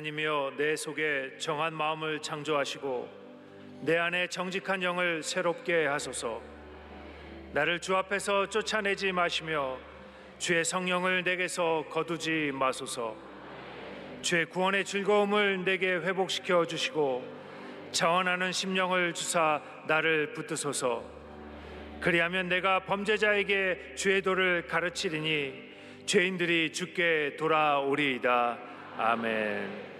하나님이여, 내 속에 정한 마음을 창조하시고 내 안에 정직한 영을 새롭게 하소서. 나를 주 앞에서 쫓아내지 마시며 주의 성령을 내게서 거두지 마소서. 주의 구원의 즐거움을 내게 회복시켜 주시고 자원하는 심령을 주사 나를 붙드소서. 그리하면 내가 범죄자에게 주의 도를 가르치리니 죄인들이 주께 돌아오리이다. 아멘.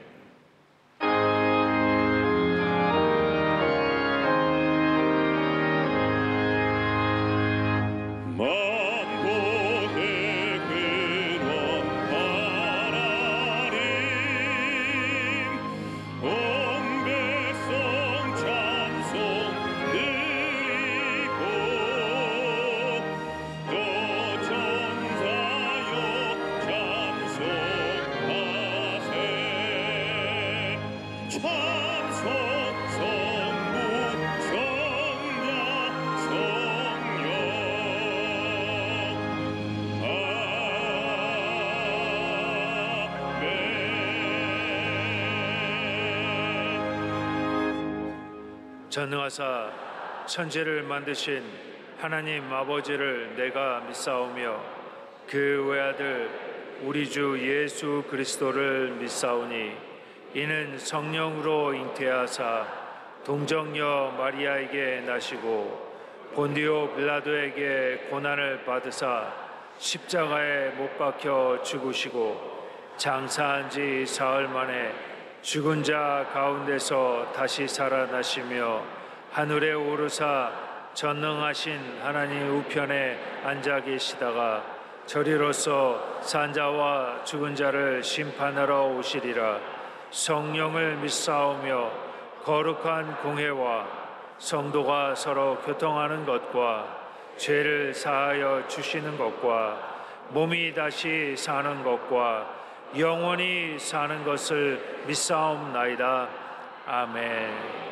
전능하사 천지를 만드신 하나님 아버지를 내가 믿사오며 그 외아들 우리 주 예수 그리스도를 믿사오니 이는 성령으로 잉태하사 동정녀 마리아에게 나시고 본디오 빌라도에게 고난을 받으사 십자가에 못 박혀 죽으시고 장사한 지 사흘 만에 죽은 자 가운데서 다시 살아나시며 하늘에 오르사 전능하신 하나님 우편에 앉아 계시다가 저리로서 산자와 죽은 자를 심판하러 오시리라. 성령을 믿사오며 거룩한 공회와 성도가 서로 교통하는 것과 죄를 사하여 주시는 것과 몸이 다시 사는 것과 영원히 사는 것을 믿사옵나이다. 아멘.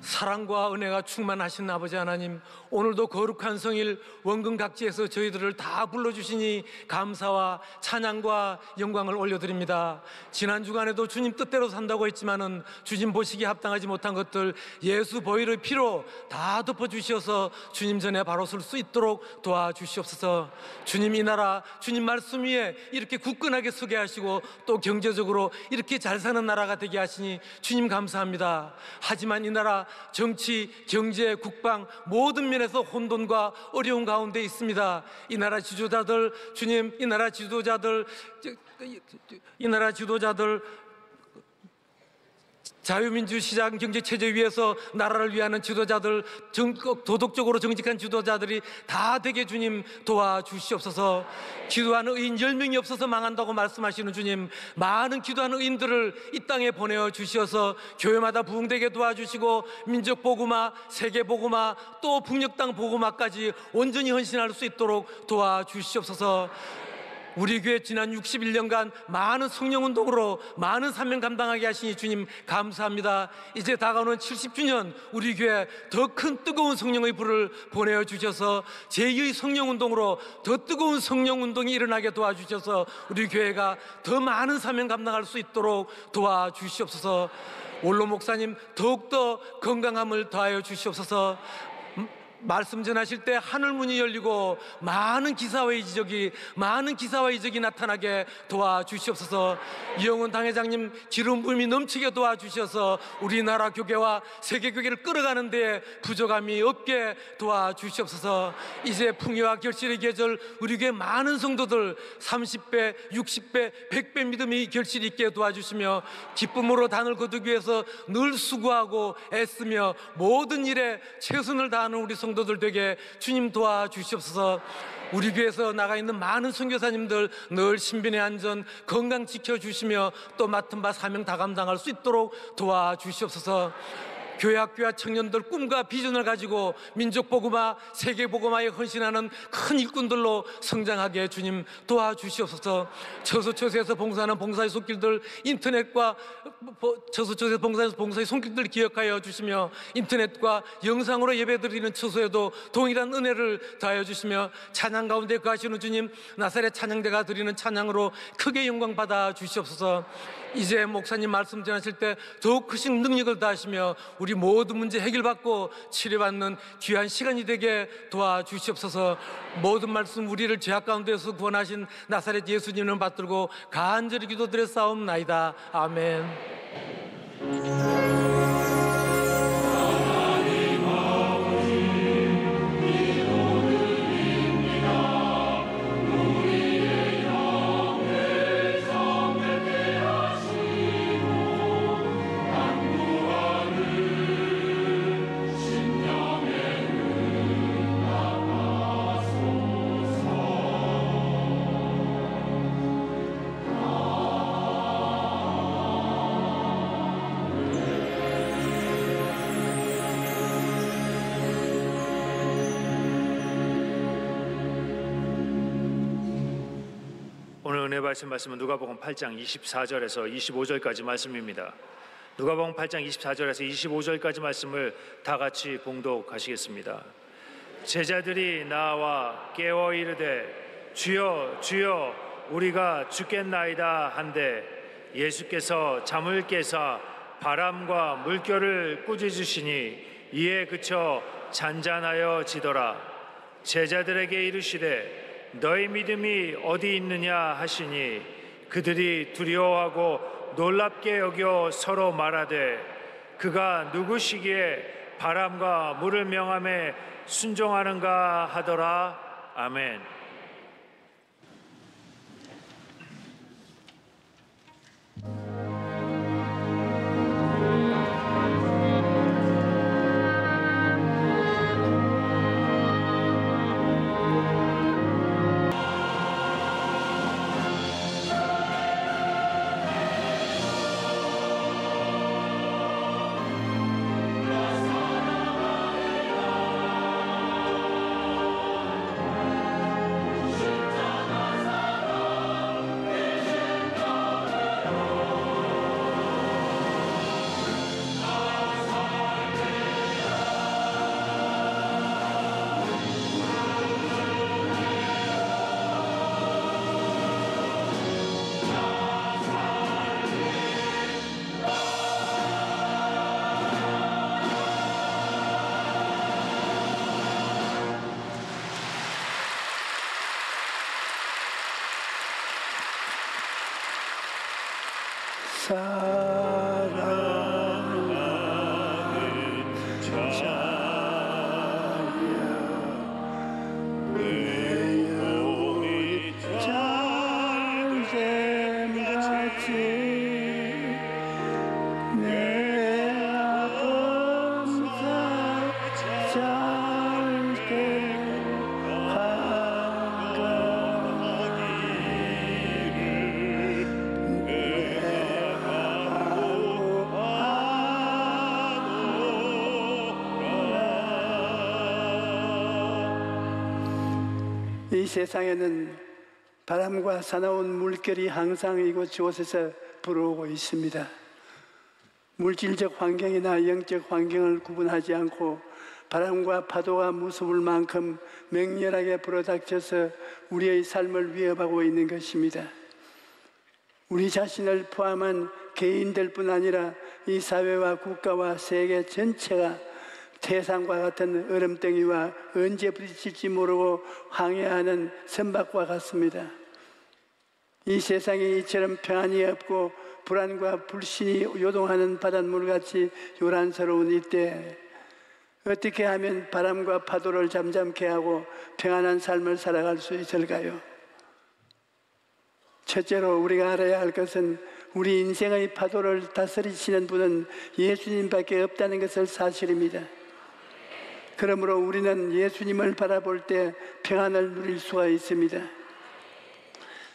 사랑과 은혜가 충만하신 아버지 하나님, 오늘도 거룩한 성일 원근 각지에서 저희들을 다 불러주시니 감사와 찬양과 영광을 올려드립니다. 지난 주간에도 주님 뜻대로 산다고 했지만은 주님 보시기에 합당하지 못한 것들 예수 보혈의 피로 다 덮어주셔서 주님 전에 바로 설 수 있도록 도와주시옵소서. 주님, 이 나라 주님 말씀 위에 이렇게 굳건하게 서게 하시고 또 경제적으로 이렇게 잘 사는 나라가 되게 하시니 주님 감사합니다. 하지만 이 나라 정치, 경제, 국방 모든 면에서 혼돈과 어려운 가운데 있습니다. 이 나라 지도자들, 주님, 이 나라 지도자들 자유민주 시장 경제 체제 위에서 나라를 위하는 지도자들, 도덕적으로 정직한 지도자들이 다 되게 주님 도와주시옵소서. 기도하는 의인 10명이 없어서 망한다고 말씀하시는 주님, 많은 기도하는 의인들을 이 땅에 보내어 주시어서 교회마다 부흥되게 도와주시고 민족복음화, 세계복음화, 또 북녘 땅 복음화까지 온전히 헌신할 수 있도록 도와주시옵소서. 우리 교회 지난 61년간 많은 성령운동으로 많은 사명 감당하게 하시니 주님 감사합니다. 이제 다가오는 70주년 우리 교회 더 큰 뜨거운 성령의 불을 보내어 주셔서 제2의 성령운동으로 더 뜨거운 성령운동이 일어나게 도와주셔서 우리 교회가 더 많은 사명 감당할 수 있도록 도와주시옵소서. 원로 목사님 더욱더 건강함을 더하여 주시옵소서. 말씀 전하실 때 하늘문이 열리고 많은 기사와 이적이 나타나게 도와주시옵소서. 이영훈 당회장님 기름 부음이 넘치게 도와주셔서 우리나라 교계와 세계 교계를 끌어가는 데에 부족함이 없게 도와주시옵소서. 이제 풍요와 결실의 계절 우리 교회 많은 성도들 30배, 60배, 100배 믿음이 결실 있게 도와주시며 기쁨으로 단을 거두기 위해서 늘 수고하고 애쓰며 모든 일에 최선을 다하는 우리 성도들 되게 주님 도와주시옵소서. 우리 교회에서 나가 있는 많은 선교사님들 늘 신변의 안전, 건강 지켜주시며 또 맡은 바 사명 다 감당할 수 있도록 도와주시옵소서. 교회 학교와 청년들 꿈과 비전을 가지고 민족복음화, 세계복음화에 헌신하는 큰 일꾼들로 성장하게 주님 도와주시옵소서. 처소처소에서 봉사하는 봉사의 손길들, 인터넷과 처소처소에서 봉사하는 봉사의 손길들 기억하여 주시며 인터넷과 영상으로 예배드리는 처소에도 동일한 은혜를 더하여 주시며 찬양 가운데 거하시는 주님, 나사렛 찬양대가 드리는 찬양으로 크게 영광 받아 주시옵소서. 이제 목사님 말씀 전하실 때 더욱 크신 능력을 다하시며 우리 모든 문제 해결받고 치료받는 귀한 시간이 되게 도와주시옵소서. 모든 말씀 우리를 죄악 가운데서 구원하신 나사렛 예수님을 받들고 간절히 기도드려 싸움나이다. 아멘. 은혜 받으신 말씀은 누가복음 8장 24절에서 25절까지 말씀입니다. 누가복음 8장 24절에서 25절까지 말씀을 다 같이 봉독하시겠습니다. 제자들이 나와 깨어 이르되 주여 주여 우리가 죽겠나이다 한데 예수께서 잠을 깨사 바람과 물결을 꾸짖으시니 이에 그쳐 잔잔하여 지더라. 제자들에게 이르시되 너희 믿음이 어디 있느냐 하시니 그들이 두려워하고 놀랍게 여겨 서로 말하되 그가 누구시기에 바람과 물을 명함에 순종하는가 하더라. 아멘. 사랑하는 자여 내 영혼이 잘됨같이 내 아픈 살 짧게 이 세상에는 바람과 사나운 물결이 항상 이곳저곳에서 불어오고 있습니다. 물질적 환경이나 영적 환경을 구분하지 않고 바람과 파도가 무서울 만큼 맹렬하게 불어닥쳐서 우리의 삶을 위협하고 있는 것입니다. 우리 자신을 포함한 개인들뿐 아니라 이 사회와 국가와 세계 전체가 태산과 같은 얼음덩이와 언제 부딪힐지 모르고 항해하는 선박과 같습니다. 이 세상이 이처럼 평안이 없고 불안과 불신이 요동하는 바닷물같이 요란스러운 이때 어떻게 하면 바람과 파도를 잠잠케 하고 평안한 삶을 살아갈 수 있을까요? 첫째로 우리가 알아야 할 것은 우리 인생의 파도를 다스리시는 분은 예수님밖에 없다는 것을 사실입니다. 그러므로 우리는 예수님을 바라볼 때 평안을 누릴 수가 있습니다.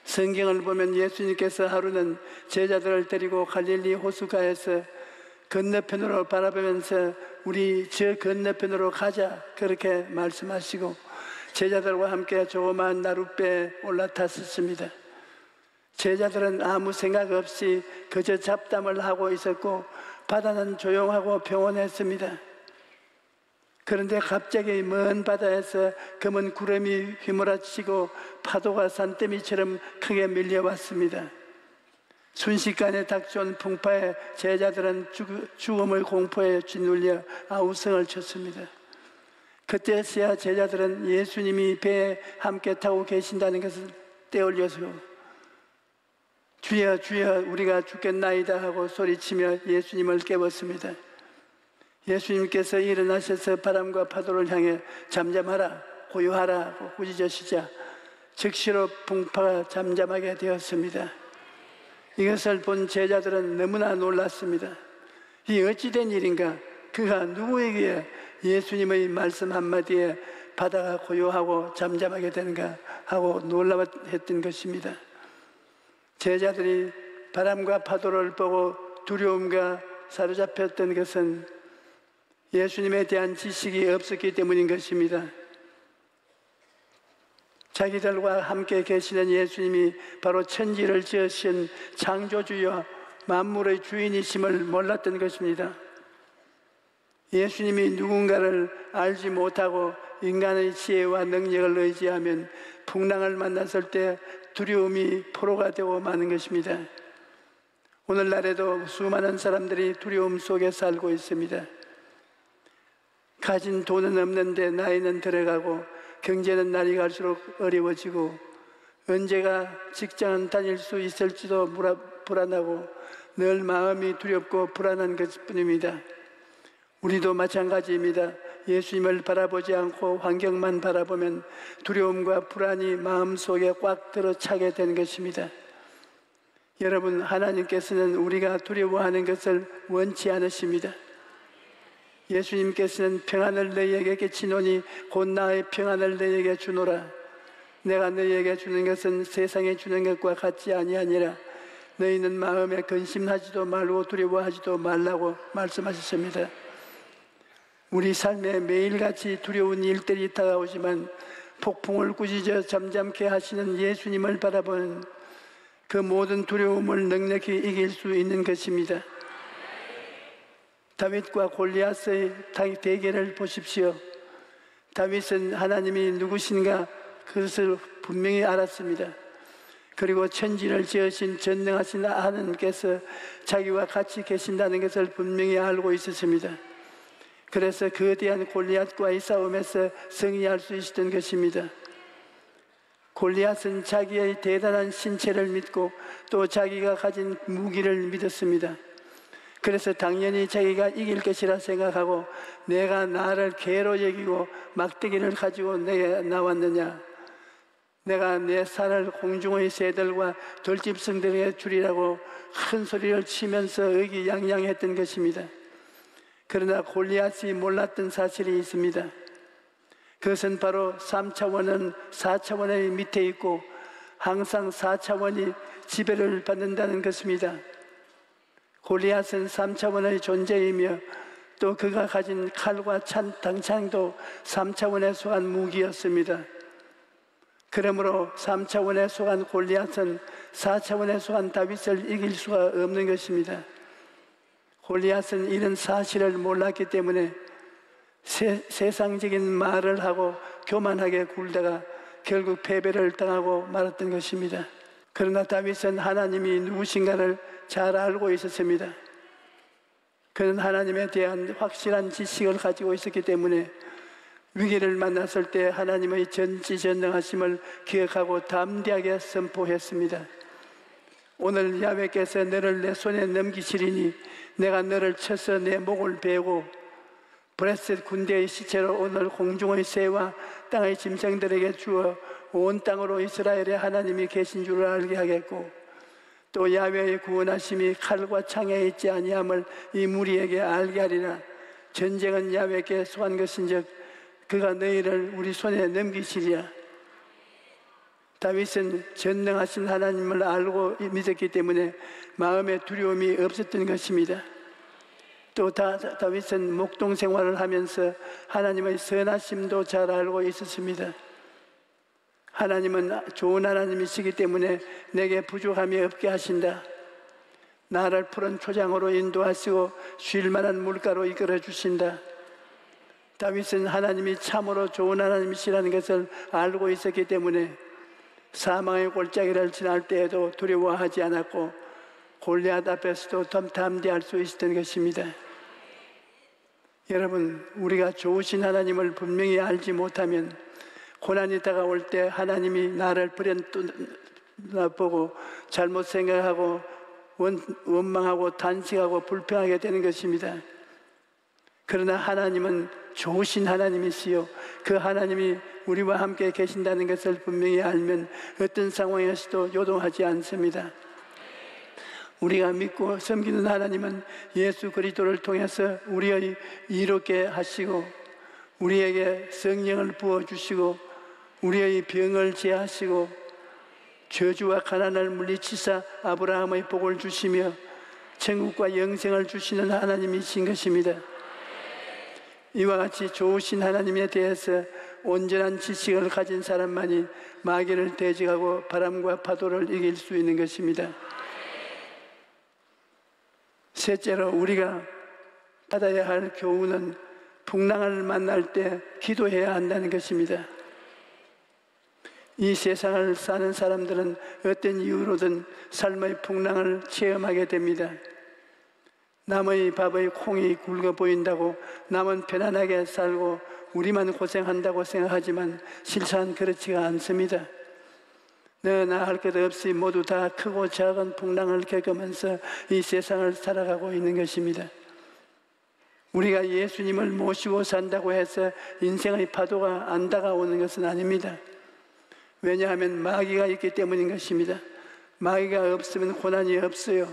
성경을 보면 예수님께서 하루는 제자들을 데리고 갈릴리 호수가에서 건너편으로 바라보면서 우리 저 건너편으로 가자 그렇게 말씀하시고 제자들과 함께 조그마한 나룻배에 올라탔었습니다. 제자들은 아무 생각 없이 그저 잡담을 하고 있었고 바다는 조용하고 평온했습니다. 그런데 갑자기 먼 바다에서 검은 구름이 휘몰아치고 파도가 산더미처럼 크게 밀려왔습니다. 순식간에 닥쳐온 풍파에 제자들은 죽음의 공포에 짓눌려 아우성을 쳤습니다. 그때서야 제자들은 예수님이 배에 함께 타고 계신다는 것을 떼올려서 주여 주여 우리가 죽겠나이다 하고 소리치며 예수님을 깨웠습니다. 예수님께서 일어나셔서 바람과 파도를 향해 잠잠하라 고요하라 하고 꾸짖으시자 즉시로 풍파가 잠잠하게 되었습니다. 이것을 본 제자들은 너무나 놀랐습니다. 이 어찌된 일인가? 그가 누구에게 예수님의 말씀 한마디에 바다가 고요하고 잠잠하게 되는가 하고 놀라웠던 것입니다. 제자들이 바람과 파도를 보고 두려움과 사로잡혔던 것은 예수님에 대한 지식이 없었기 때문인 것입니다. 자기들과 함께 계시는 예수님이 바로 천지를 지으신 창조주여 만물의 주인이심을 몰랐던 것입니다. 예수님이 누군가를 알지 못하고 인간의 지혜와 능력을 의지하면 풍랑을 만났을 때 두려움이 포로가 되고 마는 것입니다. 오늘날에도 수많은 사람들이 두려움 속에 살고 있습니다. 가진 돈은 없는데 나이는 들어가고 경제는 날이 갈수록 어려워지고 언제가 직장은 다닐 수 있을지도 불안하고 늘 마음이 두렵고 불안한 것뿐입니다. 우리도 마찬가지입니다. 예수님을 바라보지 않고 환경만 바라보면 두려움과 불안이 마음속에 꽉 들어차게 되는 것입니다. 여러분, 하나님께서는 우리가 두려워하는 것을 원치 않으십니다. 예수님께서는 평안을 너희에게 끼치노니 곧 나의 평안을 너희에게 주노라. 내가 너희에게 주는 것은 세상에 주는 것과 같지 아니하니라. 너희는 마음에 근심하지도 말고 두려워하지도 말라고 말씀하셨습니다. 우리 삶에 매일같이 두려운 일들이 다가오지만 폭풍을 꾸짖어 잠잠케 하시는 예수님을 바라보는 그 모든 두려움을 넉넉히 이길 수 있는 것입니다. 다윗과 골리앗의 대결을 보십시오. 다윗은 하나님이 누구신가 그것을 분명히 알았습니다. 그리고 천지를 지으신 전능하신 하나님께서 자기와 같이 계신다는 것을 분명히 알고 있었습니다. 그래서 거대한 골리앗과의 싸움에서 승리할 수 있었던 것입니다. 골리앗은 자기의 대단한 신체를 믿고 또 자기가 가진 무기를 믿었습니다. 그래서 당연히 자기가 이길 것이라 생각하고 내가 나를 개로 여기고 막대기를 가지고 내게 나왔느냐, 내가 내 살을 공중의 새들과 들짐승들에게 주리라고 큰 소리를 치면서 의기양양했던 것입니다. 그러나 골리앗이 몰랐던 사실이 있습니다. 그것은 바로 3차원은 4차원의 밑에 있고 항상 4차원이 지배를 받는다는 것입니다. 골리앗은 3차원의 존재이며 또 그가 가진 칼과 당창도 3차원에 속한 무기였습니다. 그러므로 3차원에 속한 골리앗은 4차원에 속한 다윗을 이길 수가 없는 것입니다. 골리앗은 이런 사실을 몰랐기 때문에 세상적인 말을 하고 교만하게 굴다가 결국 패배를 당하고 말았던 것입니다. 그러나 다윗은 하나님이 누구신가를 잘 알고 있었습니다. 그는 하나님에 대한 확실한 지식을 가지고 있었기 때문에 위기를 만났을 때 하나님의 전지전능하심을 기억하고 담대하게 선포했습니다. 오늘 야훼께서 너를 내 손에 넘기시리니 내가 너를 쳐서 내 목을 베고 브레셋 군대의 시체로 오늘 공중의 새와 땅의 짐승들에게 주어 온 땅으로 이스라엘의 하나님이 계신 줄을 알게 하겠고 또 야훼의 구원하심이 칼과 창에 있지 아니함을 이 무리에게 알게 하리라. 전쟁은 야훼께 속한 것인즉 그가 너희를 우리 손에 넘기시리라. 다윗은 전능하신 하나님을 알고 믿었기 때문에 마음에 두려움이 없었던 것입니다. 또 다윗은 목동 생활을 하면서 하나님의 선하심도 잘 알고 있었습니다. 하나님은 좋은 하나님이시기 때문에 내게 부족함이 없게 하신다. 나를 푸른 초장으로 인도하시고 쉴 만한 물가로 이끌어 주신다. 다윗은 하나님이 참으로 좋은 하나님이시라는 것을 알고 있었기 때문에 사망의 골짜기를 지날 때에도 두려워하지 않았고 골리앗 앞에서도 담대할 수 있었던 것입니다. 여러분, 우리가 좋으신 하나님을 분명히 알지 못하면 고난이 다가올 때 하나님이 나를 버려보고 잘못 생각하고 원망하고 단식하고 불평하게 되는 것입니다. 그러나 하나님은 좋으신 하나님이시요 그 하나님이 우리와 함께 계신다는 것을 분명히 알면 어떤 상황에서도 요동하지 않습니다. 우리가 믿고 섬기는 하나님은 예수 그리스도를 통해서 우리의 이롭게 하시고 우리에게 성령을 부어주시고 우리의 병을 제하시고 저주와 가난을 물리치사 아브라함의 복을 주시며 천국과 영생을 주시는 하나님이신 것입니다. 이와 같이 좋으신 하나님에 대해서 온전한 지식을 가진 사람만이 마귀를 대적하고 바람과 파도를 이길 수 있는 것입니다. 셋째로 우리가 받아야 할 교훈은 풍랑을 만날 때 기도해야 한다는 것입니다. 이 세상을 사는 사람들은 어떤 이유로든 삶의 풍랑을 체험하게 됩니다. 남의 밥의 콩이 굵어 보인다고 남은 편안하게 살고 우리만 고생한다고 생각하지만 실상 그렇지가 않습니다. 너나 할 것 없이 모두 다 크고 작은 풍랑을 겪으면서 이 세상을 살아가고 있는 것입니다. 우리가 예수님을 모시고 산다고 해서 인생의 파도가 안 다가오는 것은 아닙니다. 왜냐하면 마귀가 있기 때문인 것입니다. 마귀가 없으면 고난이 없어요.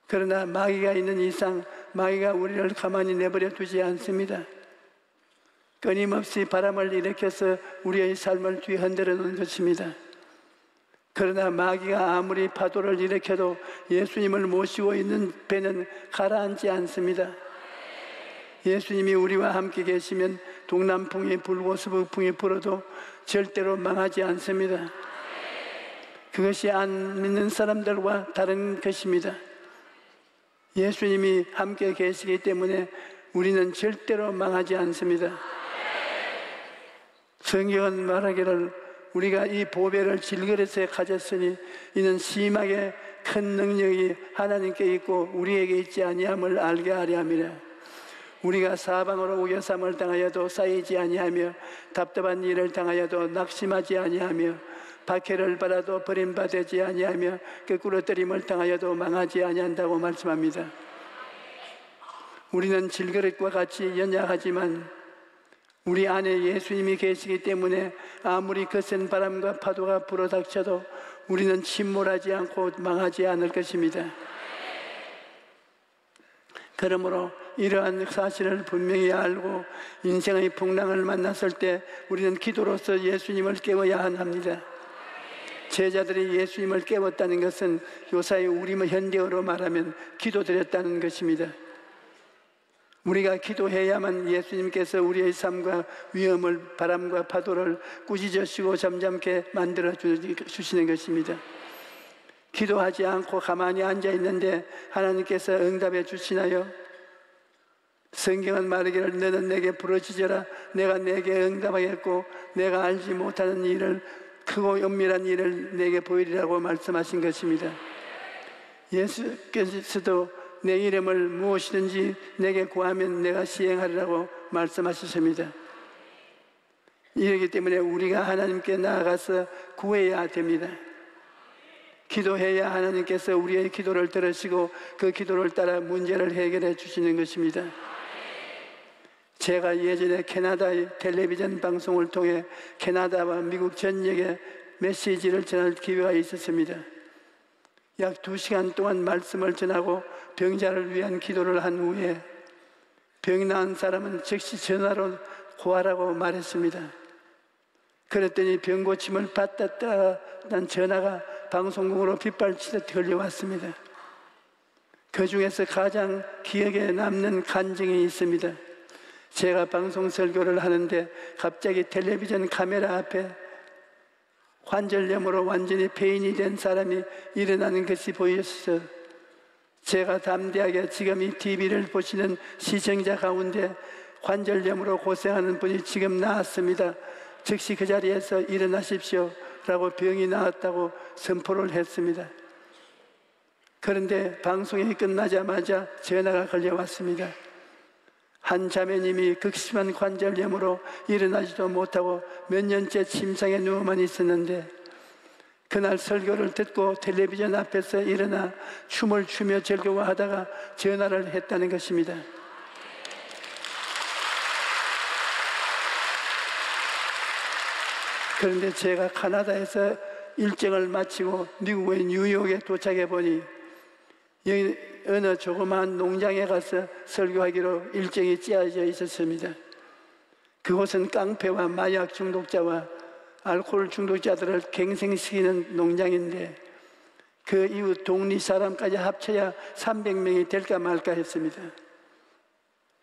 그러나 마귀가 있는 이상 마귀가 우리를 가만히 내버려 두지 않습니다. 끊임없이 바람을 일으켜서 우리의 삶을 뒤흔들어 놓은 것입니다. 그러나 마귀가 아무리 파도를 일으켜도 예수님을 모시고 있는 배는 가라앉지 않습니다. 예수님이 우리와 함께 계시면 동남풍이 불고 서북풍이 불어도 절대로 망하지 않습니다. 그것이 안 믿는 사람들과 다른 것입니다. 예수님이 함께 계시기 때문에 우리는 절대로 망하지 않습니다. 성경은 말하기를 우리가 이 보배를 질그릇에 가졌으니 이는 심하게 큰 능력이 하나님께 있고 우리에게 있지 아니함을 알게 하려 함이라. 우리가 사방으로 우겨쌈을 당하여도 쌓이지 아니하며 답답한 일을 당하여도 낙심하지 아니하며 박해를 받아도 버림받지 아니하며 거꾸로뜨림을 당하여도 망하지 아니한다고 말씀합니다. 우리는 질그릇과 같이 연약하지만 우리 안에 예수님이 계시기 때문에 아무리 거센 바람과 파도가 불어닥쳐도 우리는 침몰하지 않고 망하지 않을 것입니다. 그러므로 이러한 사실을 분명히 알고 인생의 풍랑을 만났을 때 우리는 기도로서 예수님을 깨워야 합니다. 제자들이 예수님을 깨웠다는 것은 요사이 우리 현대어로 말하면 기도드렸다는 것입니다. 우리가 기도해야만 예수님께서 우리의 삶과 위험을, 바람과 파도를 꾸짖으시고 잠잠케 만들어 주시는 것입니다. 기도하지 않고 가만히 앉아 있는데 하나님께서 응답해 주시나요? 성경은 말하기를 너는 내게 부르짖어라 내가 내게 응답하겠고 내가 알지 못하는 일을, 크고 은밀한 일을 내게 보이리라고 말씀하신 것입니다. 예수께서도 내 이름을 무엇이든지 내게 구하면 내가 시행하리라고 말씀하셨습니다. 이러기 때문에 우리가 하나님께 나아가서 구해야 됩니다. 기도해야 하나님께서 우리의 기도를 들으시고 그 기도를 따라 문제를 해결해 주시는 것입니다. 제가 예전에 캐나다의 텔레비전 방송을 통해 캐나다와 미국 전역에 메시지를 전할 기회가 있었습니다. 약 2시간 동안 말씀을 전하고 병자를 위한 기도를 한 후에 병 나은 사람은 즉시 전화로 구하라고 말했습니다. 그랬더니 병 고침을 받았다는 전화가 방송국으로 빗발치듯 들려왔습니다. 그 중에서 가장 기억에 남는 간증이 있습니다. 제가 방송 설교를 하는데 갑자기 텔레비전 카메라 앞에 관절염으로 완전히 폐인이 된 사람이 일어나는 것이 보였어요. 제가 담대하게 지금 이 TV를 보시는 시청자 가운데 관절염으로 고생하는 분이 지금 나았습니다. 즉시 그 자리에서 일어나십시오 라고 병이 나았다고 선포를 했습니다. 그런데 방송이 끝나자마자 전화가 걸려왔습니다. 한 자매님이 극심한 관절염으로 일어나지도 못하고 몇 년째 침상에 누워만 있었는데 그날 설교를 듣고 텔레비전 앞에서 일어나 춤을 추며 즐거워하다가 전화를 했다는 것입니다. 그런데 제가 캐나다에서 일정을 마치고 미국의 뉴욕에 도착해 보니 여기 어느 조그마한 농장에 가서 설교하기로 일정이 짜여져 있었습니다. 그곳은 깡패와 마약 중독자와 알코올 중독자들을 갱생시키는 농장인데 그 이후 동리 사람까지 합쳐야 300명이 될까 말까 했습니다.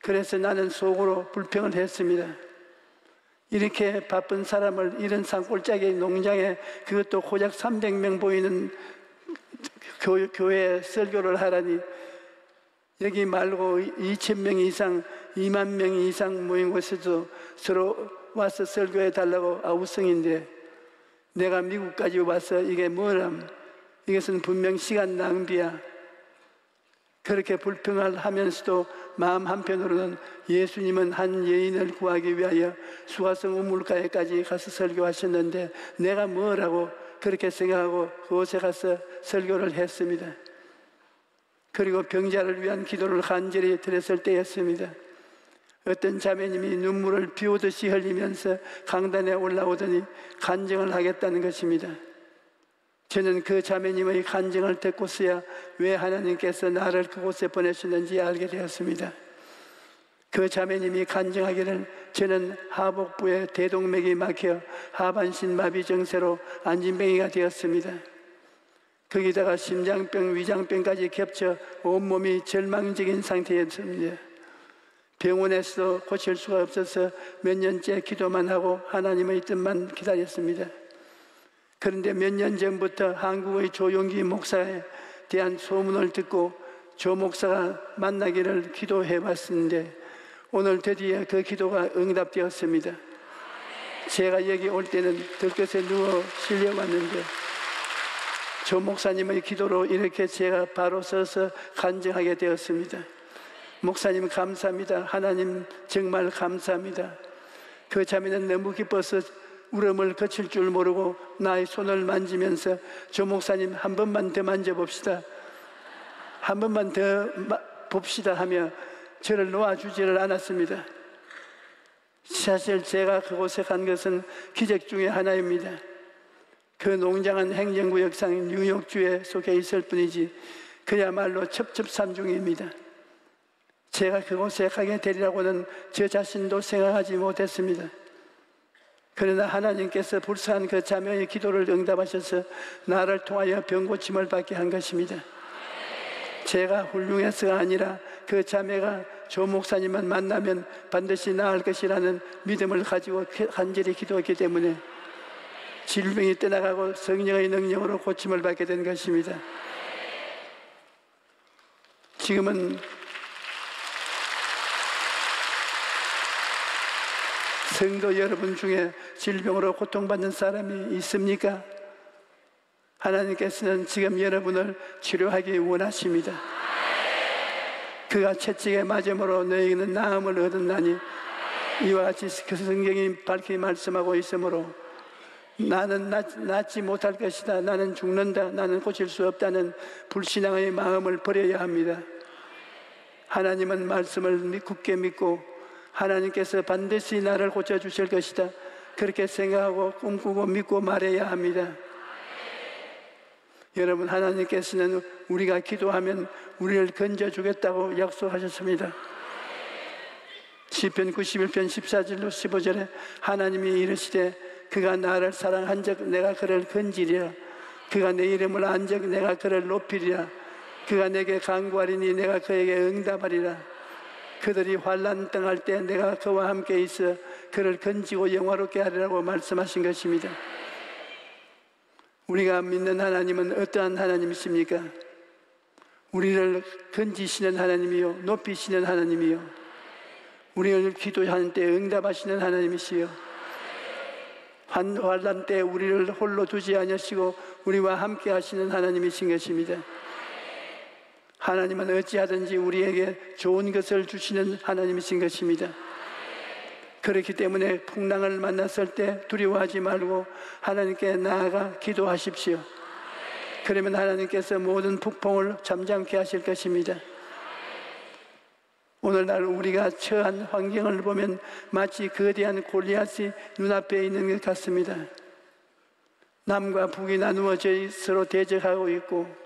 그래서 나는 속으로 불평을 했습니다. 이렇게 바쁜 사람을 이런 산골짜기 농장에, 그것도 고작 300명 보이는 교회에 설교를 하라니, 여기 말고 2,000명 이상, 2만 명 이상 모인 곳에도 서로 와서 설교해 달라고 아우성인데 내가 미국까지 와서 이게 뭐람, 이것은 분명 시간 낭비야. 그렇게 불평을 하면서도 마음 한편으로는 예수님은 한 여인을 구하기 위하여 수가성 우물가에까지 가서 설교하셨는데 내가 뭐라고 그렇게 생각하고 그곳에 가서 설교를 했습니다. 그리고 병자를 위한 기도를 간절히 드렸을 때였습니다. 어떤 자매님이 눈물을 비 오듯이 흘리면서 강단에 올라오더니 간증을 하겠다는 것입니다. 저는 그 자매님의 간증을 듣고서야 왜 하나님께서 나를 그곳에 보내셨는지 알게 되었습니다. 그 자매님이 간증하기를 저는 하복부에 대동맥이 막혀 하반신 마비 증세로 안진뱅이가 되었습니다. 거기다가 심장병, 위장병까지 겹쳐 온몸이 절망적인 상태였습니다. 병원에서도 고칠 수가 없어서 몇 년째 기도만 하고 하나님의 뜻만 기다렸습니다. 그런데 몇 년 전부터 한국의 조용기 목사에 대한 소문을 듣고 조 목사가 만나기를 기도해 봤었는데 오늘 드디어 그 기도가 응답되었습니다. 제가 여기 올 때는 들것에 누워 실려왔는데 조 목사님의 기도로 이렇게 제가 바로 서서 간증하게 되었습니다. 목사님 감사합니다. 하나님 정말 감사합니다. 그 자매는 너무 기뻐서 울음을 그칠 줄 모르고 나의 손을 만지면서 조 목사님 한 번만 더 만져봅시다, 한 번만 더 봅시다 하며 저를 놓아주지를 않았습니다. 사실 제가 그곳에 간 것은 기적 중에 하나입니다. 그 농장은 행정구역상 뉴욕주에 속해 있을 뿐이지 그야말로 첩첩산중입니다. 제가 그곳에 가게 되리라고는 저 자신도 생각하지 못했습니다. 그러나 하나님께서 불쌍한 그 자매의 기도를 응답하셔서 나를 통하여 병고침을 받게 한 것입니다. 제가 훌륭해서가 아니라 그 자매가 조 목사님만 만나면 반드시 나을 것이라는 믿음을 가지고 간절히 기도했기 때문에 질병이 떠나가고 성령의 능력으로 고침을 받게 된 것입니다. 지금은 성도 여러분 중에 질병으로 고통받는 사람이 있습니까? 하나님께서는 지금 여러분을 치료하기 원하십니다. 그가 채찍에 맞음으로 너희는 나음을 얻었나니 이와 같이 그 성경이 밝히 말씀하고 있으므로 나는 낫지 못할 것이다, 나는 죽는다, 나는 고칠 수 없다는 불신앙의 마음을 버려야 합니다. 하나님은 말씀을 굳게 믿고 하나님께서 반드시 나를 고쳐주실 것이다, 그렇게 생각하고 꿈꾸고 믿고 말해야 합니다. 여러분, 하나님께서는 우리가 기도하면 우리를 건져주겠다고 약속하셨습니다. 시편 91편 14절로 15절에 하나님이 이르시되 그가 나를 사랑한즉 내가 그를 건지리라, 그가 내 이름을 안즉 내가 그를 높이리라, 그가 내게 간구하리니 내가 그에게 응답하리라. 그들이 환난 당할 때 내가 그와 함께 있어 그를 건지고 영화롭게 하리라고 말씀하신 것입니다. 우리가 믿는 하나님은 어떠한 하나님이십니까? 우리를 건지시는 하나님이요, 높이시는 하나님이요, 우리를 기도하는 때 응답하시는 하나님이시요, 환난 때 우리를 홀로 두지 아니하시고 우리와 함께 하시는 하나님이신 것입니다. 하나님은 어찌하든지 우리에게 좋은 것을 주시는 하나님이신 것입니다. 그렇기 때문에 풍랑을 만났을 때 두려워하지 말고 하나님께 나아가 기도하십시오. 그러면 하나님께서 모든 북풍을 잠잠케 하실 것입니다. 오늘날 우리가 처한 환경을 보면 마치 거대한 골리앗이 눈앞에 있는 것 같습니다. 남과 북이 나누어져 서로 대적하고 있고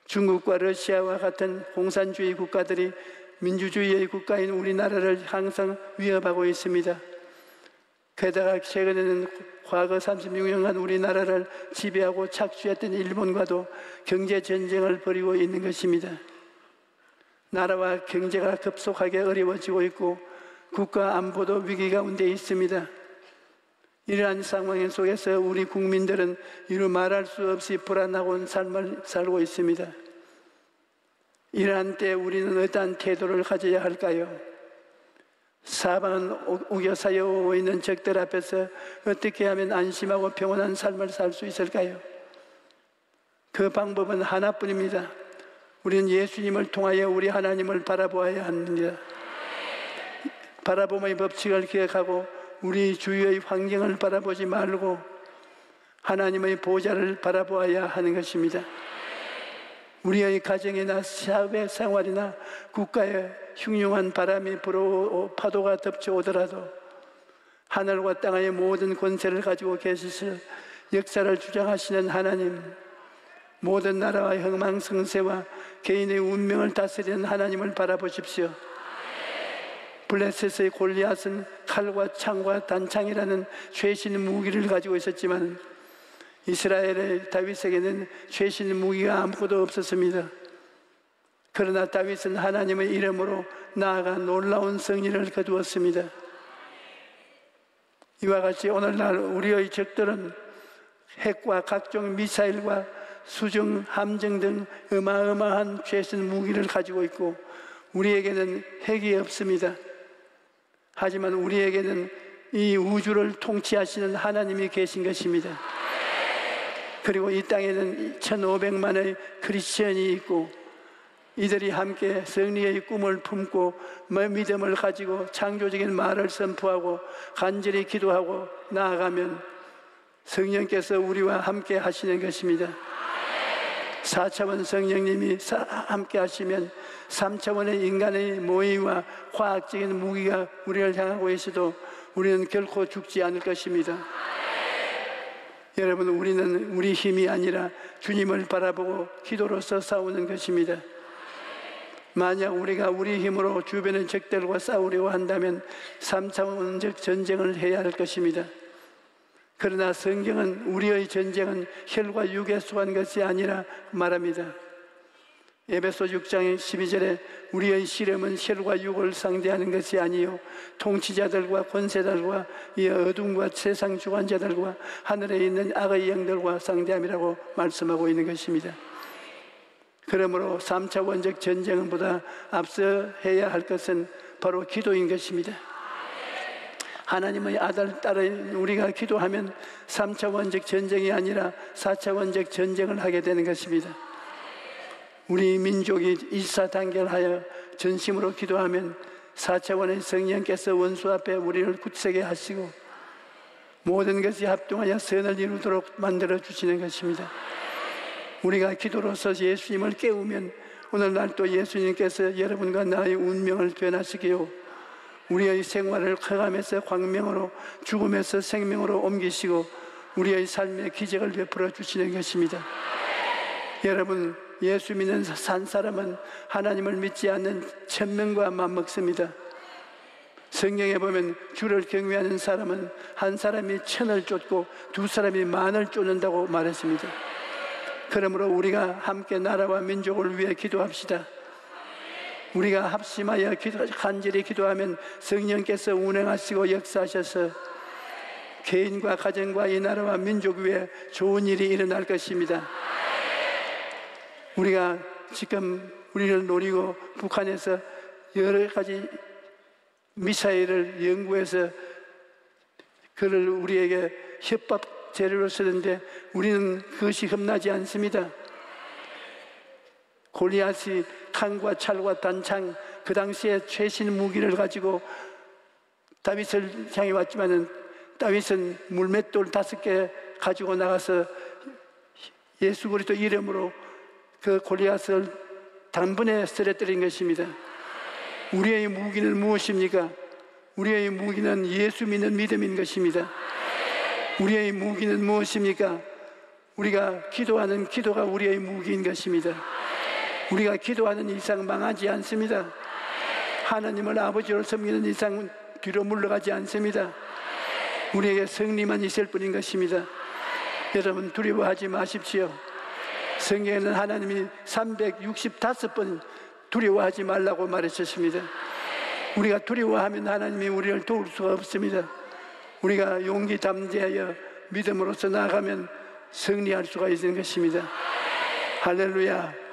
중국과 러시아와 같은 공산주의 국가들이 민주주의의 국가인 우리나라를 항상 위협하고 있습니다. 게다가 최근에는 과거 36년간 우리나라를 지배하고 착취했던 일본과도 경제전쟁을 벌이고 있는 것입니다. 나라와 경제가 급속하게 어려워지고 있고 국가 안보도 위기 가운데 있습니다. 이러한 상황 속에서 우리 국민들은 이루 말할 수 없이 불안하고 삶을 살고 있습니다. 이러한 때 우리는 어떠한 태도를 가져야 할까요? 사방은 우겨싸여 오고 있는 적들 앞에서 어떻게 하면 안심하고 평온한 삶을 살 수 있을까요? 그 방법은 하나뿐입니다. 우리는 예수님을 통하여 우리 하나님을 바라보아야 합니다. 바라봄의 법칙을 기억하고 우리 주위의 환경을 바라보지 말고 하나님의 보좌를 바라보아야 하는 것입니다. 우리의 가정이나 사회 생활이나 국가에 흉흉한 바람이 불어오고 파도가 덮쳐오더라도 하늘과 땅의 모든 권세를 가지고 계셔서 역사를 주장하시는 하나님, 모든 나라와 흥망성쇠와 개인의 운명을 다스리는 하나님을 바라보십시오. 블레셋의 골리앗은 칼과 창과 단창이라는 최신 무기를 가지고 있었지만 이스라엘의 다윗에게는 최신 무기가 아무것도 없었습니다. 그러나 다윗은 하나님의 이름으로 나아가 놀라운 승리를 거두었습니다. 이와 같이 오늘날 우리의 적들은 핵과 각종 미사일과 수중, 함정 등 어마어마한 최신 무기를 가지고 있고 우리에게는 핵이 없습니다. 하지만 우리에게는 이 우주를 통치하시는 하나님이 계신 것입니다. 그리고 이 땅에는 1500만의 크리스천이 있고 이들이 함께 승리의 꿈을 품고 믿음을 가지고 창조적인 말을 선포하고 간절히 기도하고 나아가면 성령께서 우리와 함께 하시는 것입니다. 4차원 성령님이 함께 하시면 3차원의 인간의 모의와 과학적인 무기가 우리를 향하고 있어도 우리는 결코 죽지 않을 것입니다. 여러분, 우리는 우리 힘이 아니라 주님을 바라보고 기도로서 싸우는 것입니다. 만약 우리가 우리 힘으로 주변의 적들과 싸우려고 한다면 3차원적 전쟁을 해야 할 것입니다. 그러나 성경은 우리의 전쟁은 혈과 육에 속한 것이 아니라 말합니다. 에베소 6장 12절에 우리의 씨름은 혈과 육을 상대하는 것이 아니요 통치자들과 권세들과 이 어둠과 세상 주관자들과 하늘에 있는 악의 영들과 상대함이라고 말씀하고 있는 것입니다. 그러므로 3차원적 전쟁보다 앞서 해야 할 것은 바로 기도인 것입니다. 하나님의 아들, 딸인 우리가 기도하면 3차원적 전쟁이 아니라 4차원적 전쟁을 하게 되는 것입니다. 우리 민족이 일사단결하여 전심으로 기도하면 4차원의 성령께서 원수 앞에 우리를 굳세게 하시고 모든 것이 합동하여 선을 이루도록 만들어 주시는 것입니다. 우리가 기도로서 예수님을 깨우면 오늘날 또 예수님께서 여러분과 나의 운명을 변화시키고 우리의 생활을 커감에서 광명으로 죽음에서 생명으로 옮기시고 우리의 삶의 기적을 베풀어 주시는 것입니다. 여러분, 예수 믿는 산 사람은 하나님을 믿지 않는 천명과 맞먹습니다. 성경에 보면 주를 경외하는 사람은 한 사람이 천을 쫓고 두 사람이 만을 쫓는다고 말했습니다. 그러므로 우리가 함께 나라와 민족을 위해 기도합시다. 우리가 합심하여 간절히 기도하면 성령께서 운행하시고 역사하셔서 개인과 가정과 이 나라와 민족 위에 좋은 일이 일어날 것입니다. 우리가 지금 우리를 노리고 북한에서 여러 가지 미사일을 연구해서 그를 우리에게 협박 재료로 쓰는데 우리는 그것이 겁나지 않습니다. 골리앗이 칼과 찰과 단창, 그 당시에 최신 무기를 가지고 다윗을 향해 왔지만은 다윗은 물맷돌 5개 가지고 나가서 예수 그리스도 이름으로 그 골리앗을 단번에 쓰러뜨린 것입니다. 우리의 무기는 무엇입니까? 우리의 무기는 예수 믿는 믿음인 것입니다. 우리의 무기는 무엇입니까? 우리가 기도하는 기도가 우리의 무기인 것입니다. 우리가 기도하는 이상 망하지 않습니다. 하나님을 아버지로 섬기는 이상 뒤로 물러가지 않습니다. 우리에게 승리만 있을 뿐인 것입니다. 여러분, 두려워하지 마십시오. 성경에는 하나님이 365번 두려워하지 말라고 말하셨습니다. 우리가 두려워하면 하나님이 우리를 도울 수가 없습니다. 우리가 용기 담대하여 믿음으로서 나아가면 승리할 수가 있는 것입니다. 할렐루야.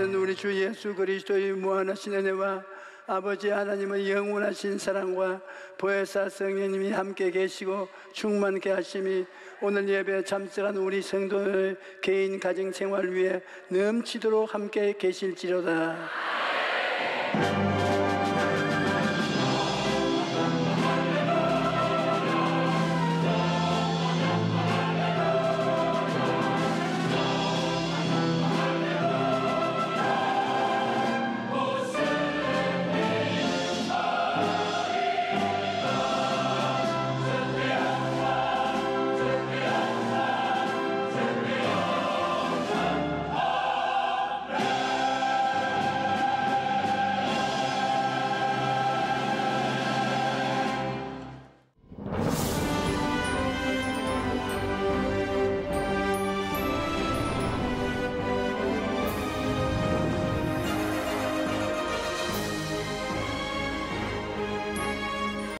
이제는 우리 주 예수 그리스도의 무한하신 은혜와 아버지 하나님의 영원하신 사랑과 보혜사 성령님이 함께 계시고 충만케 하심이 오늘 예배에 참석한 우리 성도의 개인 가정 생활 위에 넘치도록 함께 계실지로다.